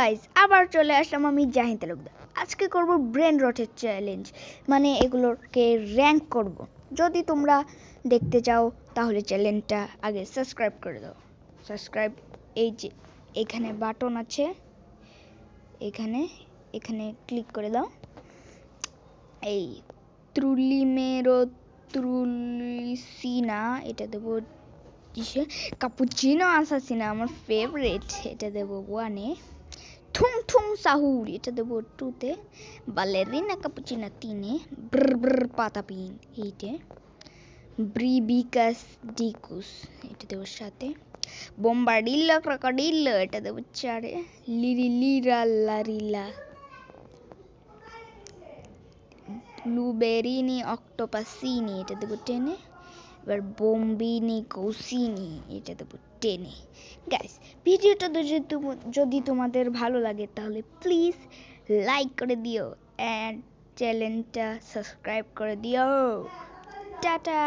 Guys, আবার চলে আসলাম আমি জাহিদ তালুকদার। আজকে করব ব্রেন রটের চ্যালেঞ্জ, মানে এগুলোকে র্যাঙ্ক করব। যদি তোমরা দেখতে চাও তাহলে চ্যানেলটা আগে সাবস্ক্রাইব করে দাও। সাবস্ক্রাইব, এই যে এখানে বাটন আছে, এখানে এখানে ক্লিক করে দাও। এই ত্রুলিমেরো ত্রুলিসিনা, এটা দেবো কিসে, কাপুচিনো আসাসিনা আমার ফেভারিট, এটা দেবো 1-এ। থুম থুম সাহুর, এটা দেবো 2-তে। বালেরিনা কাপুচিনা 3-এ। ব্র ব্র পাতাপিন 8-এ। ব্রিবিকাস ডিকুস, এটা দেবো 7-এ। বোম্বাডিল্লা ক্রোকোডিল্লা, এটা দেবো 4-এ। লিরিলিরা লারিলা। ব্লুবেরিনি অক্টোপাসিনি, এটা দেবো 10-এ। এবার বোম্বিনি কৌসিনি, এটা দেবো 10-এ। গাইস, ভিডিওটা যদি তোমাদের ভালো লাগে তাহলে প্লিজ লাইক করে দিও অ্যান্ড চ্যানেলটা সাবস্ক্রাইব করে দিও। টাটা।